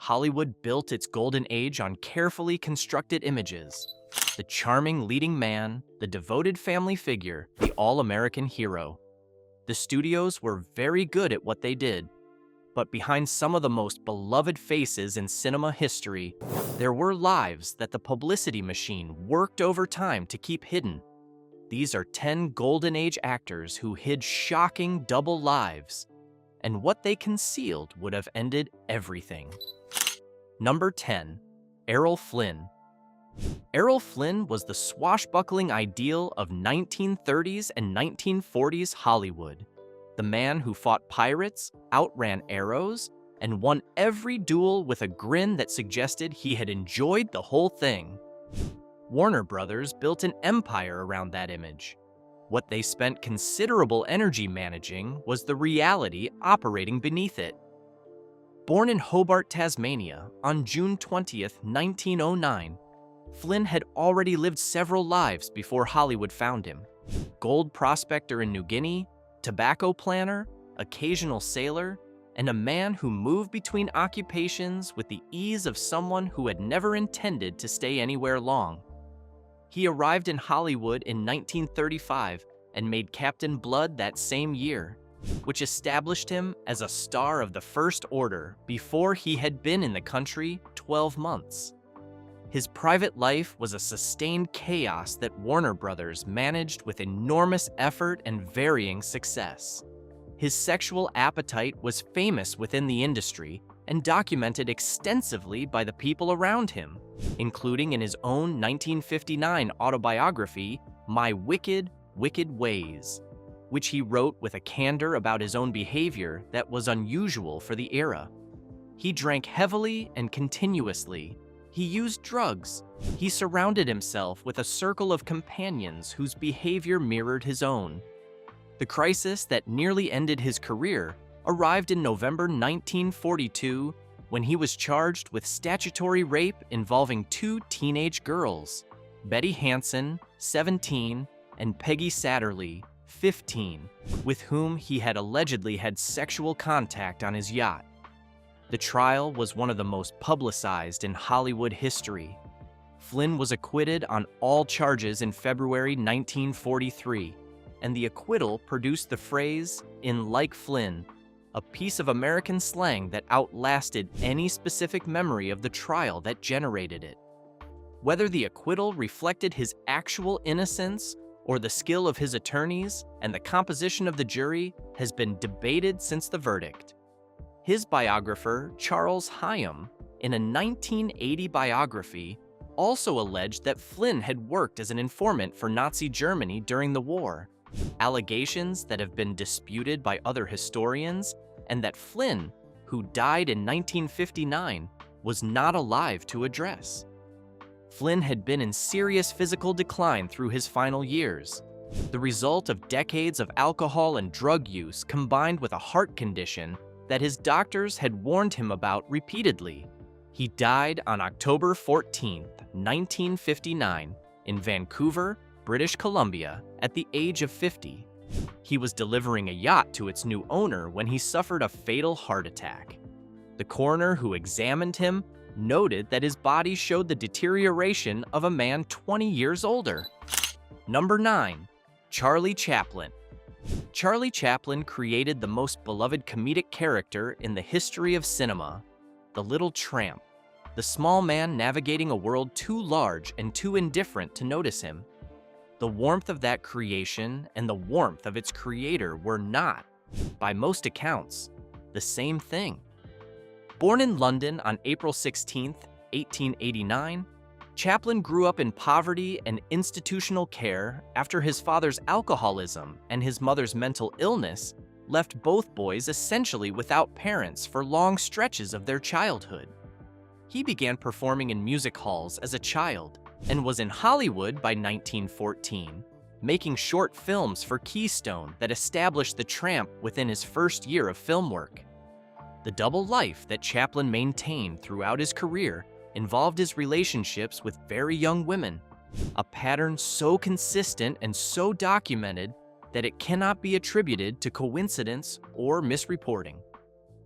Hollywood built its golden age on carefully constructed images. The charming leading man, the devoted family figure, the all-American hero. The studios were very good at what they did, but behind some of the most beloved faces in cinema history, there were lives that the publicity machine worked over time to keep hidden. These are 10 Golden Age actors who hid shocking double lives, and what they concealed would have ended everything. Number 10. Errol Flynn. Errol Flynn was the swashbuckling ideal of 1930s and 1940s Hollywood. The man who fought pirates, outran arrows, and won every duel with a grin that suggested he had enjoyed the whole thing. Warner Brothers built an empire around that image. What they spent considerable energy managing was the reality operating beneath it. Born in Hobart, Tasmania, on June 20th, 1909, Flynn had already lived several lives before Hollywood found him. Gold prospector in New Guinea, tobacco planter, occasional sailor, and a man who moved between occupations with the ease of someone who had never intended to stay anywhere long. He arrived in Hollywood in 1935 and made Captain Blood that same year, which established him as a star of the First Order before he had been in the country 12 months. His private life was a sustained chaos that Warner Brothers managed with enormous effort and varying success. His sexual appetite was famous within the industry and documented extensively by the people around him, including in his own 1959 autobiography, My Wicked, Wicked Ways, which he wrote with a candor about his own behavior that was unusual for the era. He drank heavily and continuously. He used drugs. He surrounded himself with a circle of companions whose behavior mirrored his own. The crisis that nearly ended his career arrived in November 1942 when he was charged with statutory rape involving 2 teenage girls, Betty Hansen, 17, and Peggy Satterlee, 15, with whom he had allegedly had sexual contact on his yacht. The trial was one of the most publicized in Hollywood history. Flynn was acquitted on all charges in February 1943, and the acquittal produced the phrase, "in like Flynn," a piece of American slang that outlasted any specific memory of the trial that generated it. Whether the acquittal reflected his actual innocence or the skill of his attorneys and the composition of the jury has been debated since the verdict. His biographer, Charles Hyam, in a 1980 biography, also alleged that Flynn had worked as an informant for Nazi Germany during the war, allegations that have been disputed by other historians, and that Flynn, who died in 1959, was not alive to address. Flynn had been in serious physical decline through his final years, the result of decades of alcohol and drug use combined with a heart condition that his doctors had warned him about repeatedly. He died on October 14, 1959, in Vancouver, British Columbia, at the age of 50. He was delivering a yacht to its new owner when he suffered a fatal heart attack. The coroner who examined him noted that his body showed the deterioration of a man 20 years older. Number 9. Charlie Chaplin. Charlie Chaplin created the most beloved comedic character in the history of cinema, the little tramp, the small man navigating a world too large and too indifferent to notice him. The warmth of that creation and the warmth of its creator were not, by most accounts, the same thing. Born in London on April 16, 1889, Chaplin grew up in poverty and institutional care after his father's alcoholism and his mother's mental illness left both boys essentially without parents for long stretches of their childhood. He began performing in music halls as a child and was in Hollywood by 1914, making short films for Keystone that established the tramp within his first year of film work. The double life that Chaplin maintained throughout his career involved his relationships with very young women, a pattern so consistent and so documented that it cannot be attributed to coincidence or misreporting.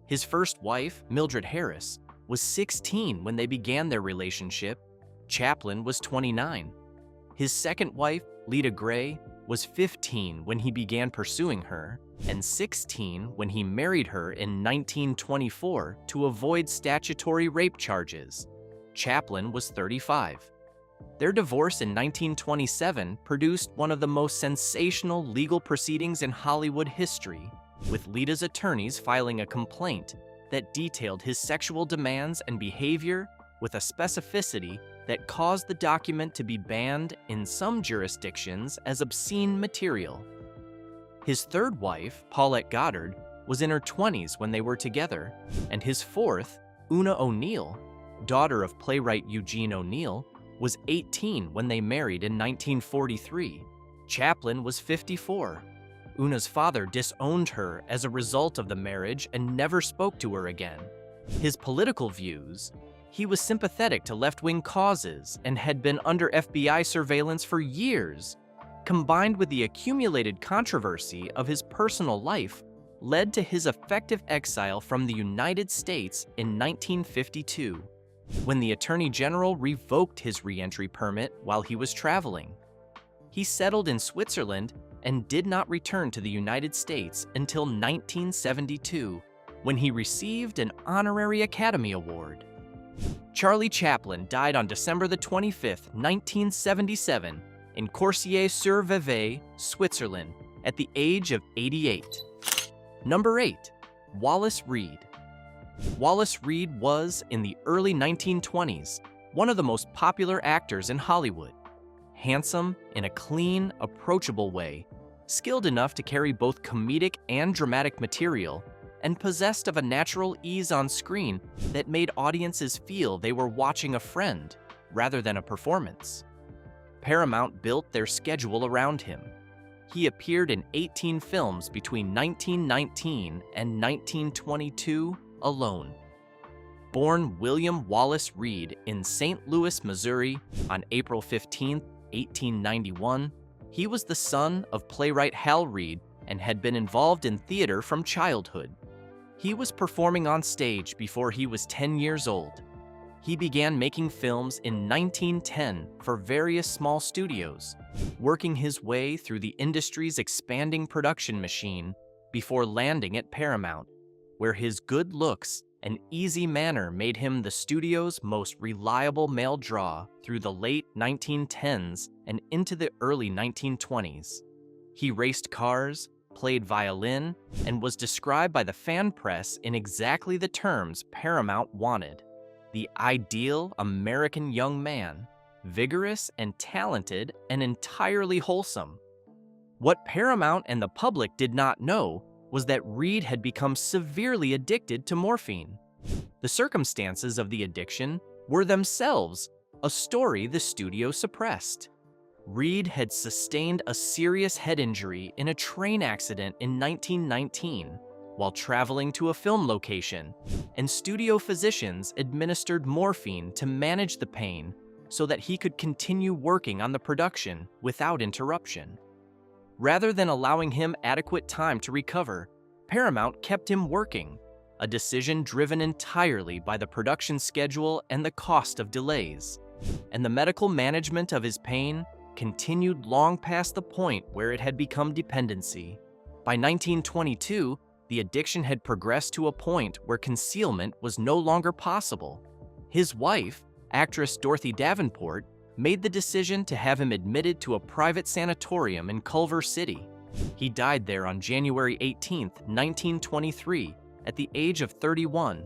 His first wife, Mildred Harris, was 16 when they began their relationship. Chaplin was 29. His second wife, Lita Gray, was 15 when he began pursuing her, and 16 when he married her in 1924 to avoid statutory rape charges. Chaplin was 35. Their divorce in 1927 produced one of the most sensational legal proceedings in Hollywood history, with Lita's attorneys filing a complaint that detailed his sexual demands and behavior with a specificity that caused the document to be banned in some jurisdictions as obscene material. His third wife, Paulette Goddard, was in her 20s when they were together, and his fourth, Una O'Neill, daughter of playwright Eugene O'Neill, was 18 when they married in 1943. Chaplin was 54. Una's father disowned her as a result of the marriage and never spoke to her again. His political views: he was sympathetic to left-wing causes and had been under FBI surveillance for years, combined with the accumulated controversy of his personal life, led to his effective exile from the United States in 1952, when the Attorney General revoked his re-entry permit while he was traveling. He settled in Switzerland and did not return to the United States until 1972, when he received an honorary Academy Award. Charlie Chaplin died on December 25, 1977, in Corsier-sur-Vevey, Switzerland, at the age of 88. Number 8. Wallace Reid. Wallace Reid was, in the early 1920s, one of the most popular actors in Hollywood. Handsome in a clean, approachable way, skilled enough to carry both comedic and dramatic material, and possessed of a natural ease on screen that made audiences feel they were watching a friend rather than a performance. Paramount built their schedule around him. He appeared in 18 films between 1919 and 1922 alone. Born William Wallace Reid in St. Louis, Missouri on April 15, 1891, he was the son of playwright Hal Reid and had been involved in theater from childhood. He was performing on stage before he was 10 years old. He began making films in 1910 for various small studios, working his way through the industry's expanding production machine before landing at Paramount, where his good looks and easy manner made him the studio's most reliable male draw through the late 1910s and into the early 1920s. He raced cars, played violin, and was described by the fan press in exactly the terms Paramount wanted: the ideal American young man, vigorous and talented and entirely wholesome. What Paramount and the public did not know was that Reid had become severely addicted to morphine. The circumstances of the addiction were themselves a story the studio suppressed. Reid had sustained a serious head injury in a train accident in 1919 while traveling to a film location, and studio physicians administered morphine to manage the pain so that he could continue working on the production without interruption. Rather than allowing him adequate time to recover, Paramount kept him working, a decision driven entirely by the production schedule and the cost of delays. And the medical management of his pain continued long past the point where it had become dependency. By 1922, the addiction had progressed to a point where concealment was no longer possible. His wife, actress Dorothy Davenport, made the decision to have him admitted to a private sanatorium in Culver City. He died there on January 18, 1923, at the age of 31,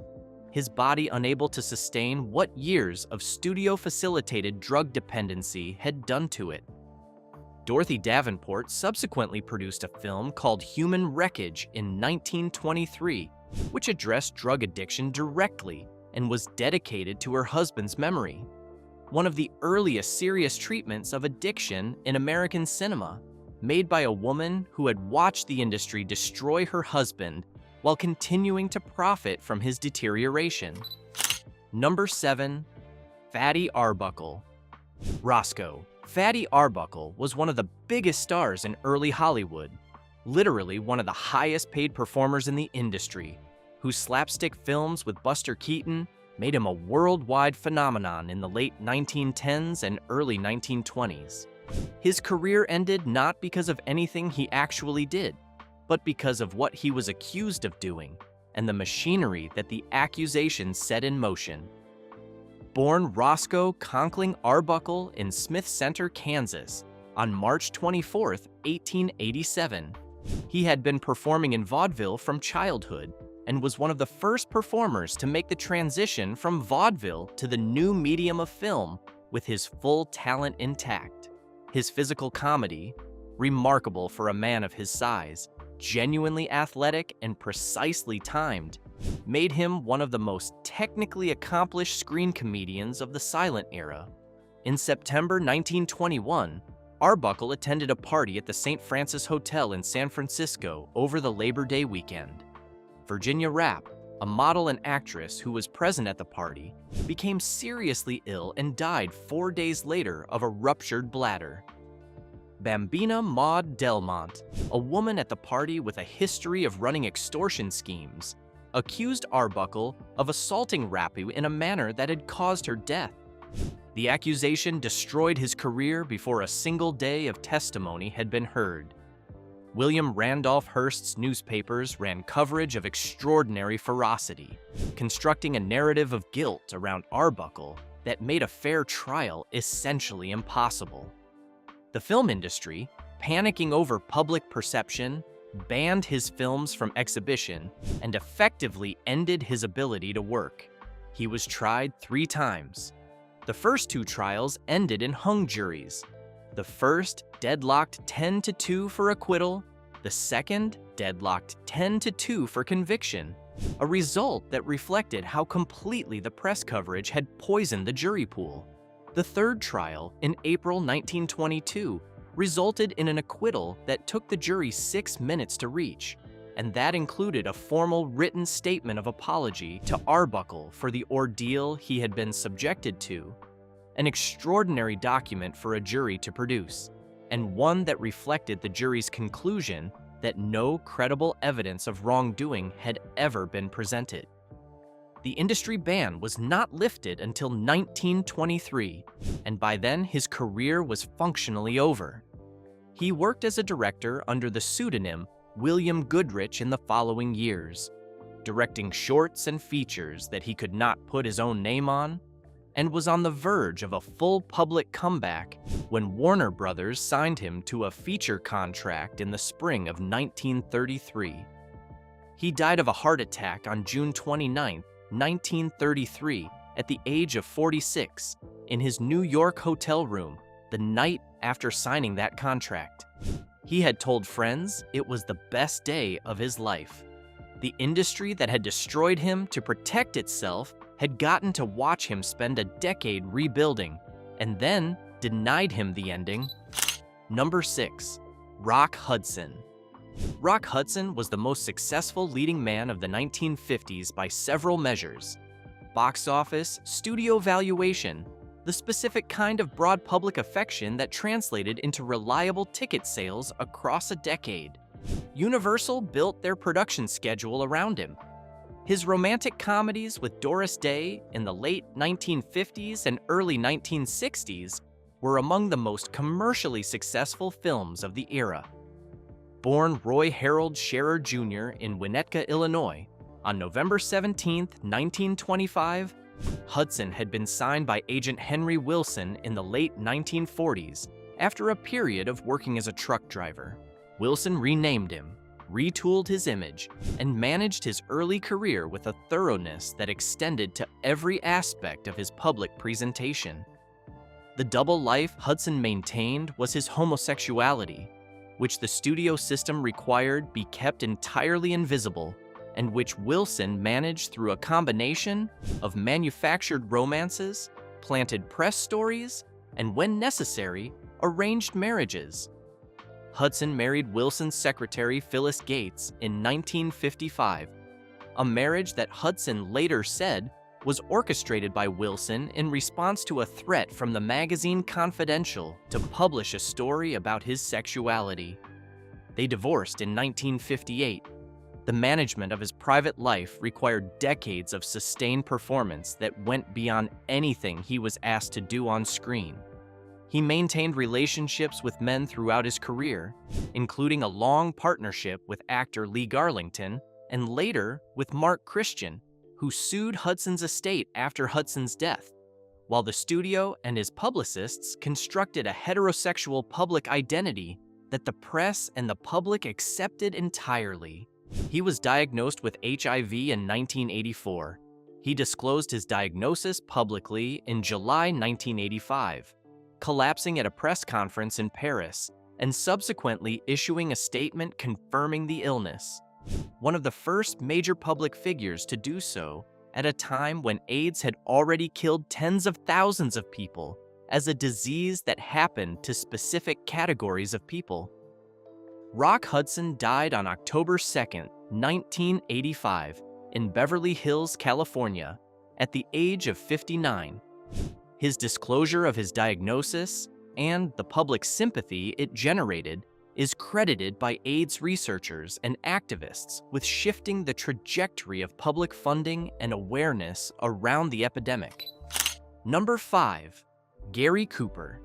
his body unable to sustain what years of studio-facilitated drug dependency had done to it. Dorothy Davenport subsequently produced a film called Human Wreckage in 1923, which addressed drug addiction directly and was dedicated to her husband's memory. One of the earliest serious treatments of addiction in American cinema, made by a woman who had watched the industry destroy her husband while continuing to profit from his deterioration. Number 7. Fatty Arbuckle. Roscoe Fatty Arbuckle was one of the biggest stars in early Hollywood, literally one of the highest paid performers in the industry, whose slapstick films with Buster Keaton, made him a worldwide phenomenon in the late 1910s and early 1920s. His career ended not because of anything he actually did, but because of what he was accused of doing and the machinery that the accusations set in motion. Born Roscoe Conkling Arbuckle in Smith Center, Kansas, on March 24, 1887, he had been performing in vaudeville from childhood and was one of the first performers to make the transition from vaudeville to the new medium of film with his full talent intact. His physical comedy, remarkable for a man of his size, genuinely athletic and precisely timed, made him one of the most technically accomplished screen comedians of the silent era. In September 1921, Arbuckle attended a party at the St. Francis Hotel in San Francisco over the Labor Day weekend. Virginia Rapp, a model and actress who was present at the party, became seriously ill and died 4 days later of a ruptured bladder. Bambina Maud Delmont, a woman at the party with a history of running extortion schemes, accused Arbuckle of assaulting Rapp in a manner that had caused her death. The accusation destroyed his career before a single day of testimony had been heard. William Randolph Hearst's newspapers ran coverage of extraordinary ferocity, constructing a narrative of guilt around Arbuckle that made a fair trial essentially impossible. The film industry, panicking over public perception, banned his films from exhibition and effectively ended his ability to work. He was tried 3 times. The first 2 trials ended in hung juries. The first deadlocked 10-2 for acquittal, the second deadlocked 10-2 for conviction, a result that reflected how completely the press coverage had poisoned the jury pool. The third trial, in April 1922, resulted in an acquittal that took the jury 6 minutes to reach, and that included a formal written statement of apology to Arbuckle for the ordeal he had been subjected to, an extraordinary document for a jury to produce, and one that reflected the jury's conclusion that no credible evidence of wrongdoing had ever been presented. The industry ban was not lifted until 1923, and by then his career was functionally over. He worked as a director under the pseudonym William Goodrich in the following years, directing shorts and features that he could not put his own name on, and was on the verge of a full public comeback when Warner Brothers signed him to a feature contract in the spring of 1933. He died of a heart attack on June 29, 1933, at the age of 46, in his New York hotel room the night after signing that contract. He had told friends it was the best day of his life. The industry that had destroyed him to protect itself had gotten to watch him spend a decade rebuilding, and then denied him the ending. Number 6. Rock Hudson. Rock Hudson was the most successful leading man of the 1950s by several measures: box office, studio valuation, the specific kind of broad public affection that translated into reliable ticket sales across a decade. Universal built their production schedule around him. His romantic comedies with Doris Day in the late 1950s and early 1960s were among the most commercially successful films of the era. Born Roy Harold Scherer Jr. in Winnetka, Illinois, on November 17, 1925, Hudson had been signed by agent Henry Wilson in the late 1940s after a period of working as a truck driver. Wilson renamed him, retooled his image, and managed his early career with a thoroughness that extended to every aspect of his public presentation. The double life Hudson maintained was his homosexuality, which the studio system required be kept entirely invisible, and which Wilson managed through a combination of manufactured romances, planted press stories, and when necessary, arranged marriages. Hudson married Wilson's secretary Phyllis Gates in 1955, a marriage that Hudson later said was orchestrated by Wilson in response to a threat from the magazine Confidential to publish a story about his sexuality. They divorced in 1958. The management of his private life required decades of sustained performance that went beyond anything he was asked to do on screen. He maintained relationships with men throughout his career, including a long partnership with actor Lee Garlington and later with Mark Christian, who sued Hudson's estate after Hudson's death, while the studio and his publicists constructed a heterosexual public identity that the press and the public accepted entirely. He was diagnosed with HIV in 1984. He disclosed his diagnosis publicly in July 1985, collapsing at a press conference in Paris and subsequently issuing a statement confirming the illness. One of the first major public figures to do so at a time when AIDS had already killed tens of thousands of people as a disease that happened to specific categories of people. Rock Hudson died on October 2, 1985, in Beverly Hills, California, at the age of 59. His disclosure of his diagnosis and the public sympathy it generated is credited by AIDS researchers and activists with shifting the trajectory of public funding and awareness around the epidemic. Number 5. Gary Cooper.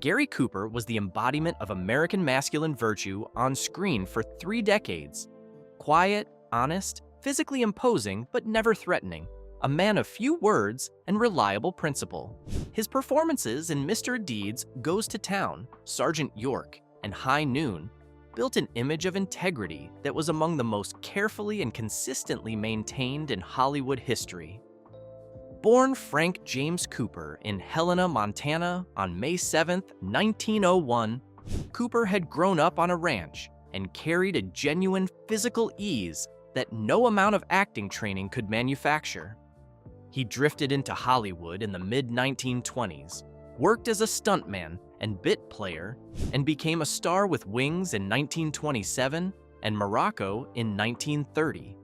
Gary Cooper was the embodiment of American masculine virtue on screen for 3 decades. Quiet, honest, physically imposing, but never threatening. A man of few words and reliable principle. His performances in Mr. Deeds Goes to Town, Sergeant York, and High Noon built an image of integrity that was among the most carefully and consistently maintained in Hollywood history. Born Frank James Cooper in Helena, Montana on May 7, 1901, Cooper had grown up on a ranch and carried a genuine physical ease that no amount of acting training could manufacture. He drifted into Hollywood in the mid-1920s, worked as a stuntman and bit player, and became a star with Wings in 1927 and Morocco in 1930.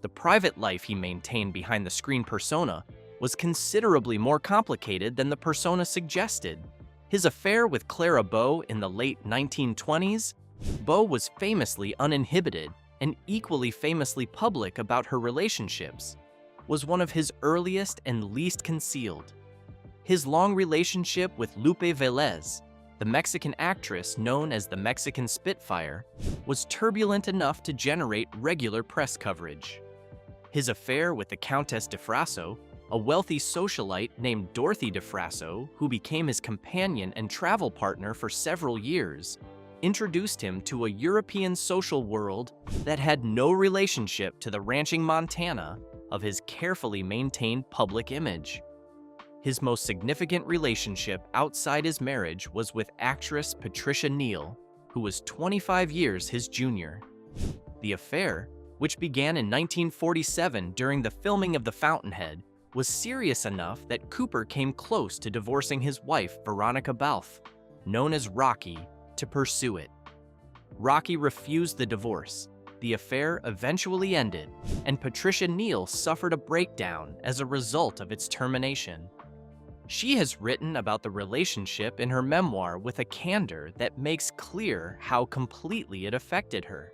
The private life he maintained behind the screen persona was considerably more complicated than the persona suggested. His affair with Clara Bow in the late 1920s, Bow was famously uninhibited and equally famously public about her relationships, was one of his earliest and least concealed. His long relationship with Lupe Velez, the Mexican actress known as the Mexican Spitfire, was turbulent enough to generate regular press coverage. His affair with the Countess de Frasso, a wealthy socialite named Dorothy de Frasso, who became his companion and travel partner for several years, introduced him to a European social world that had no relationship to the ranching Montana of his carefully maintained public image. His most significant relationship outside his marriage was with actress Patricia Neal, who was 25 years his junior. The affair, which began in 1947 during the filming of The Fountainhead, was serious enough that Cooper came close to divorcing his wife, Veronica Balfe, known as Rocky, to pursue it. Rocky refused the divorce. The affair eventually ended, and Patricia Neal suffered a breakdown as a result of its termination. She has written about the relationship in her memoir with a candor that makes clear how completely it affected her.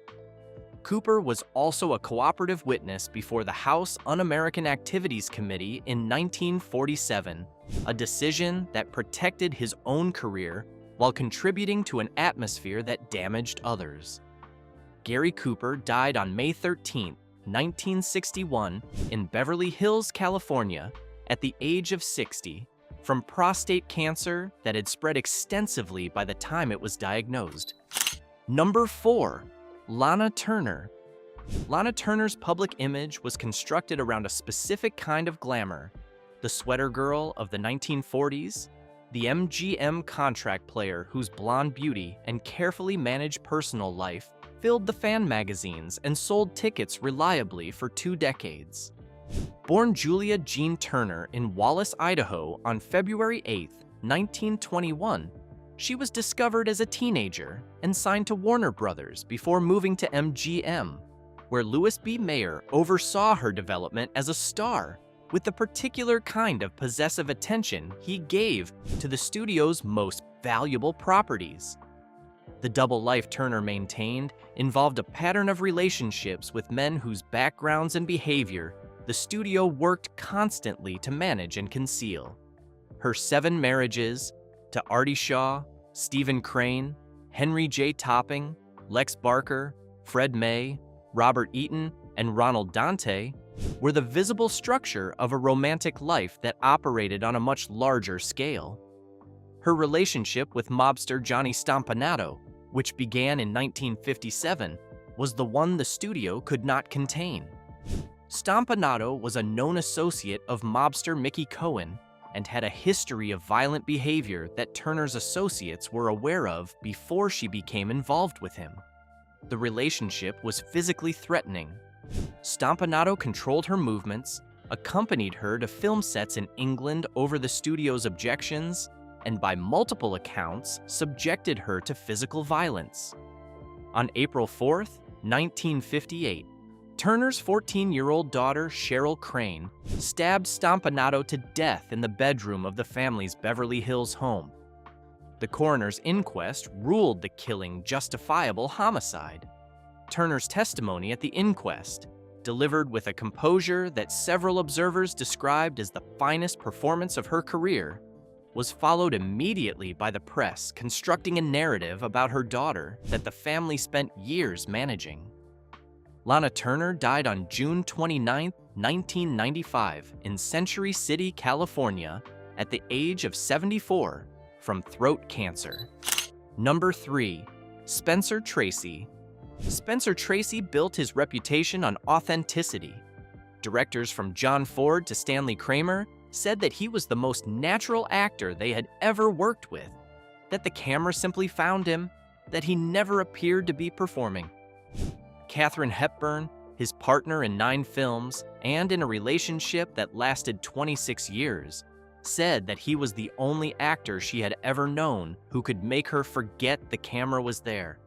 Cooper was also a cooperative witness before the House Un-American Activities Committee in 1947, a decision that protected his own career while contributing to an atmosphere that damaged others. Gary Cooper died on May 13, 1961, in Beverly Hills, California, at the age of 60, from prostate cancer that had spread extensively by the time it was diagnosed. Number 4. Lana Turner. Lana Turner's public image was constructed around a specific kind of glamour: the sweater girl of the 1940s, the MGM contract player whose blonde beauty and carefully managed personal life filled the fan magazines and sold tickets reliably for 2 decades. Born Julia Jean Turner in Wallace, Idaho on February 8, 1921, she was discovered as a teenager and signed to Warner Brothers before moving to MGM, where Louis B. Mayer oversaw her development as a star with the particular kind of possessive attention he gave to the studio's most valuable properties. The double life Turner maintained involved a pattern of relationships with men whose backgrounds and behavior the studio worked constantly to manage and conceal. Her 7 marriages to Artie Shaw, Stephen Crane, Henry J. Topping, Lex Barker, Fred May, Robert Eaton, and Ronald Dante were the visible structure of a romantic life that operated on a much larger scale. Her relationship with mobster Johnny Stompanato, which began in 1957, was the one the studio could not contain. Stompanato was a known associate of mobster Mickey Cohen and had a history of violent behavior that Turner's associates were aware of before she became involved with him. The relationship was physically threatening. Stompanato controlled her movements, accompanied her to film sets in England over the studio's objections, and by multiple accounts, subjected her to physical violence. On April 4, 1958, Turner's 14-year-old daughter, Cheryl Crane, stabbed Stompanato to death in the bedroom of the family's Beverly Hills home. The coroner's inquest ruled the killing justifiable homicide. Turner's testimony at the inquest, delivered with a composure that several observers described as the finest performance of her career, was followed immediately by the press constructing a narrative about her daughter that the family spent years managing. Lana Turner died on June 29, 1995, in Century City, California, at the age of 74 from throat cancer. Number 3. Spencer Tracy. Spencer Tracy built his reputation on authenticity. Directors from John Ford to Stanley Kramer said that he was the most natural actor they had ever worked with, that the camera simply found him, that he never appeared to be performing. Katharine Hepburn, his partner in 9 films and in a relationship that lasted 26 years, said that he was the only actor she had ever known who could make her forget the camera was there.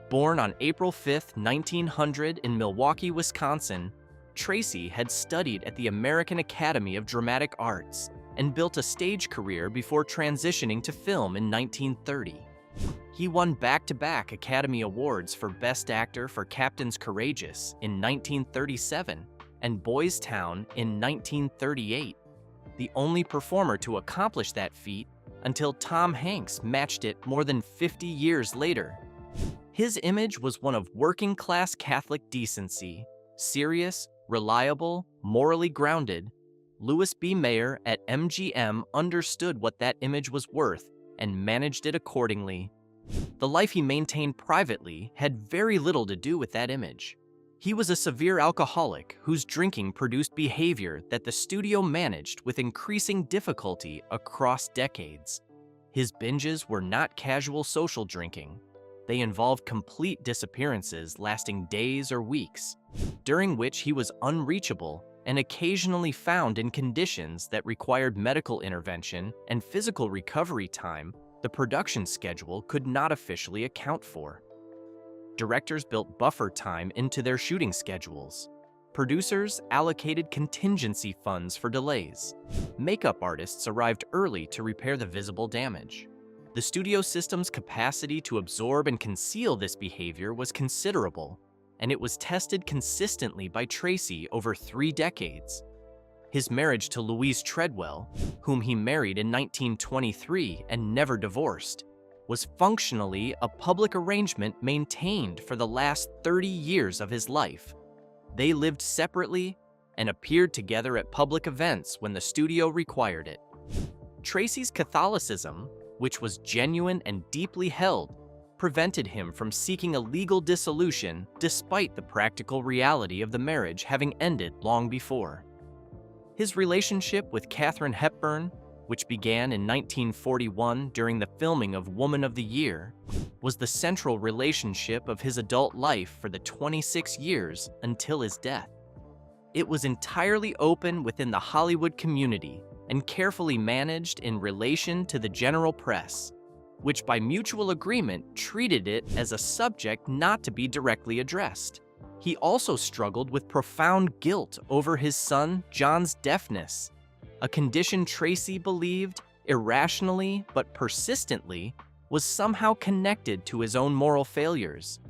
Born on April 5, 1900 in Milwaukee, Wisconsin, Tracy had studied at the American Academy of Dramatic Arts and built a stage career before transitioning to film in 1930. He won back-to-back Academy Awards for Best Actor for Captains Courageous in 1937 and Boys Town in 1938, the only performer to accomplish that feat until Tom Hanks matched it more than 50 years later. His image was one of working-class Catholic decency, serious, reliable, morally grounded. Louis B. Mayer at MGM understood what that image was worth and managed it accordingly. The life he maintained privately had very little to do with that image. He was a severe alcoholic whose drinking produced behavior that the studio managed with increasing difficulty across decades. His binges were not casual social drinking. They involved complete disappearances lasting days or weeks, during which he was unreachable and occasionally found in conditions that required medical intervention and physical recovery time the production schedule could not officially account for. Directors built buffer time into their shooting schedules. Producers allocated contingency funds for delays. Makeup artists arrived early to repair the visible damage. The studio system's capacity to absorb and conceal this behavior was considerable, and it was tested consistently by Tracy over 3 decades. His marriage to Louise Treadwell, whom he married in 1923 and never divorced, was functionally a public arrangement maintained for the last 30 years of his life. They lived separately and appeared together at public events when the studio required it. Tracy's Catholicism, which was genuine and deeply held, prevented him from seeking a legal dissolution despite the practical reality of the marriage having ended long before. His relationship with Katharine Hepburn, which began in 1941 during the filming of Woman of the Year, was the central relationship of his adult life for the 26 years until his death. It was entirely open within the Hollywood community and carefully managed in relation to the general press, which by mutual agreement treated it as a subject not to be directly addressed. He also struggled with profound guilt over his son John's deafness, a condition Tracy believed, irrationally but persistently, was somehow connected to his own moral failures.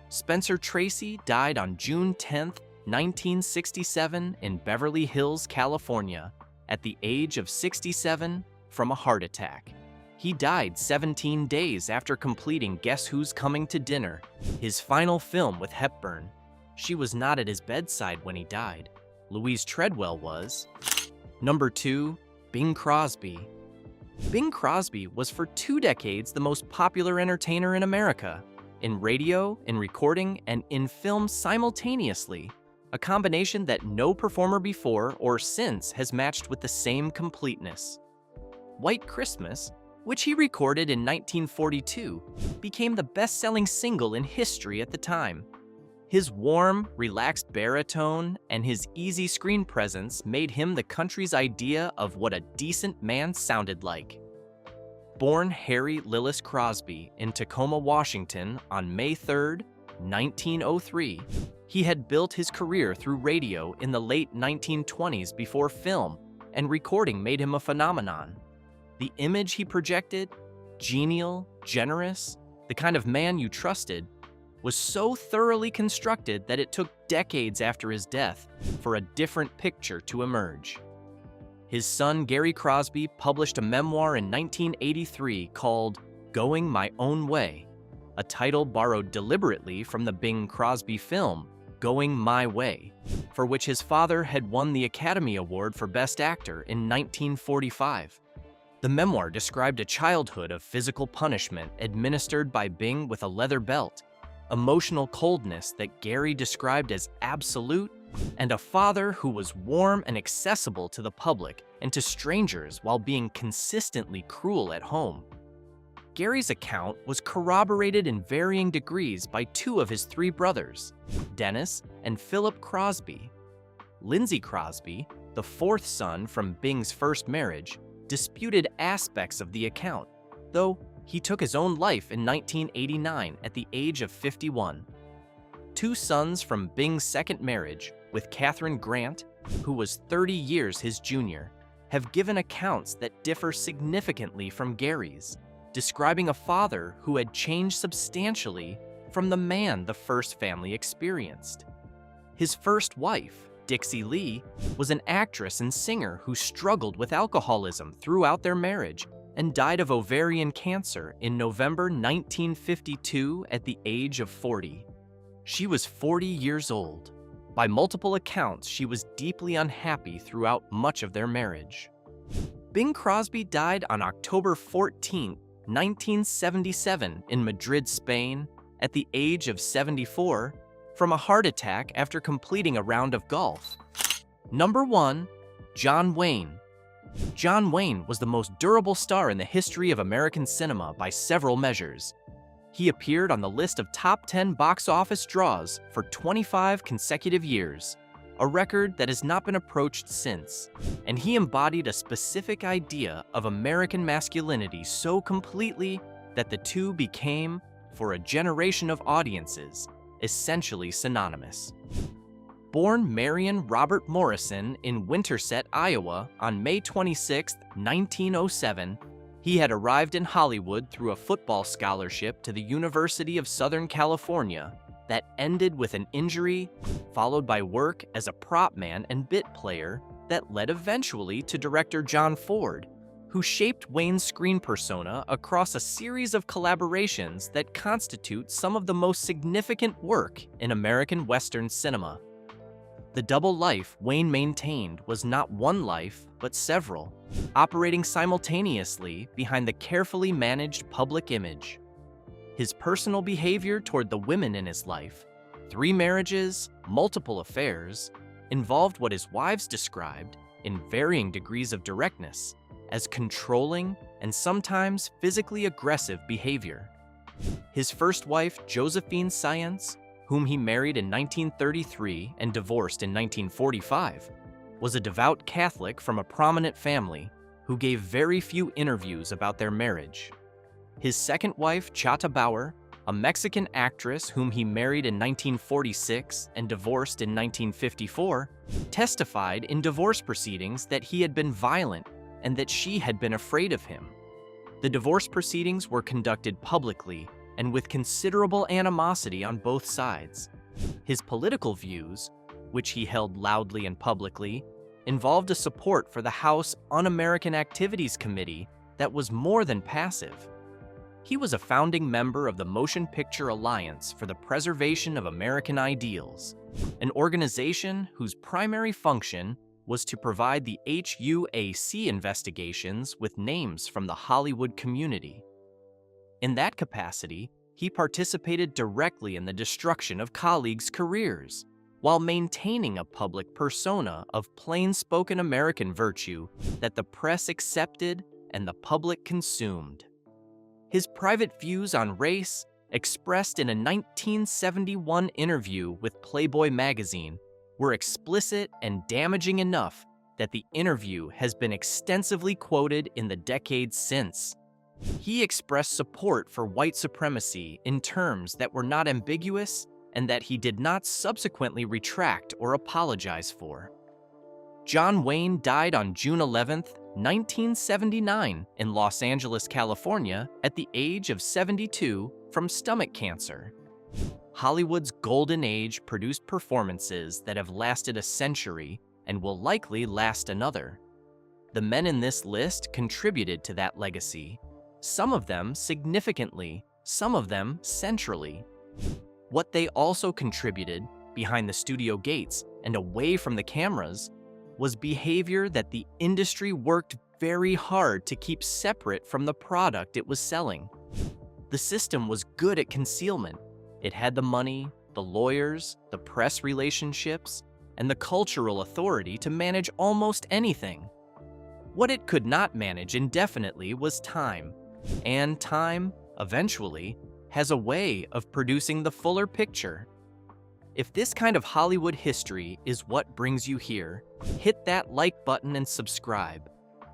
Spencer Tracy died on June 10, 1967 in Beverly Hills, California, at the age of 67 from a heart attack. He died 17 days after completing Guess Who's Coming to Dinner, his final film with Hepburn. She was not at his bedside when he died. Louise Treadwell was. Number 2, Bing Crosby. Bing Crosby was for 2 decades the most popular entertainer in America, in radio, in recording, and in film simultaneously, a combination that no performer before or since has matched with the same completeness. White Christmas, which he recorded in 1942, became the best-selling single in history at the time. His warm, relaxed baritone and his easy screen presence made him the country's idea of what a decent man sounded like. Born Harry Lillis Crosby in Tacoma, Washington on May 3, 1903, he had built his career through radio in the late 1920s before film and recording made him a phenomenon. The image he projected, genial, generous, the kind of man you trusted, was so thoroughly constructed that it took decades after his death for a different picture to emerge. His son Gary Crosby published a memoir in 1983 called Going My Own Way, a title borrowed deliberately from the Bing Crosby film Going My Way, for which his father had won the Academy Award for Best Actor in 1945. The memoir described a childhood of physical punishment administered by Bing with a leather belt, emotional coldness that Gary described as absolute, and a father who was warm and accessible to the public and to strangers while being consistently cruel at home. Gary's account was corroborated in varying degrees by 2 of his 3 brothers, Dennis and Philip Crosby. Lindsay Crosby, the 4th son from Bing's first marriage, disputed aspects of the account, though he took his own life in 1989 at the age of 51. 2 sons from Bing's second marriage, with Catherine Grant, who was 30 years his junior, have given accounts that differ significantly from Gary's, describing a father who had changed substantially from the man the first family experienced. His first wife, Dixie Lee, was an actress and singer who struggled with alcoholism throughout their marriage and died of ovarian cancer in November 1952 at the age of 40. She was 40 years old. By multiple accounts, she was deeply unhappy throughout much of their marriage. Bing Crosby died on October 14, 1977 in Madrid, Spain, at the age of 74, from a heart attack after completing a round of golf. Number 1, John Wayne. John Wayne was the most durable star in the history of American cinema by several measures. He appeared on the list of top 10 box office draws for 25 consecutive years, a record that has not been approached since, and he embodied a specific idea of American masculinity so completely that the two became, for a generation of audiences, essentially synonymous. Born Marion Robert Morrison in Winterset, Iowa on May 26, 1907, he had arrived in Hollywood through a football scholarship to the University of Southern California that ended with an injury, followed by work as a prop man and bit player that led eventually to director John Ford, who shaped Wayne's screen persona across a series of collaborations that constitute some of the most significant work in American Western cinema. The double life Wayne maintained was not one life, but several, operating simultaneously behind the carefully managed public image. His personal behavior toward the women in his life, 3 marriages, multiple affairs, involved what his wives described, in varying degrees of directness, as controlling and sometimes physically aggressive behavior. His first wife, Josephine Science, whom he married in 1933 and divorced in 1945, was a devout Catholic from a prominent family who gave very few interviews about their marriage. His second wife, Chata Bauer, a Mexican actress whom he married in 1946 and divorced in 1954, testified in divorce proceedings that he had been violent and that she had been afraid of him. The divorce proceedings were conducted publicly and with considerable animosity on both sides. His political views, which he held loudly and publicly, involved a support for the House Un-American Activities Committee that was more than passive. He was a founding member of the Motion Picture Alliance for the Preservation of American Ideals, an organization whose primary function was to provide the HUAC investigations with names from the Hollywood community. In that capacity, he participated directly in the destruction of colleagues' careers, while maintaining a public persona of plain-spoken American virtue that the press accepted and the public consumed. His private views on race, expressed in a 1971 interview with Playboy magazine, were explicit and damaging enough that the interview has been extensively quoted in the decades since. He expressed support for white supremacy in terms that were not ambiguous and that he did not subsequently retract or apologize for. John Wayne died on June 11, 1979, in Los Angeles, California, at the age of 72 from stomach cancer. Hollywood's golden age produced performances that have lasted a century and will likely last another. The men in this list contributed to that legacy, some of them significantly, some of them centrally. What they also contributed, behind the studio gates and away from the cameras, was behavior that the industry worked very hard to keep separate from the product it was selling. The system was good at concealment. It had the money, the lawyers, the press relationships, and the cultural authority to manage almost anything. What it could not manage indefinitely was time, and time, eventually, has a way of producing the fuller picture. If this kind of Hollywood history is what brings you here, hit that like button and subscribe.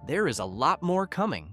There is a lot more coming.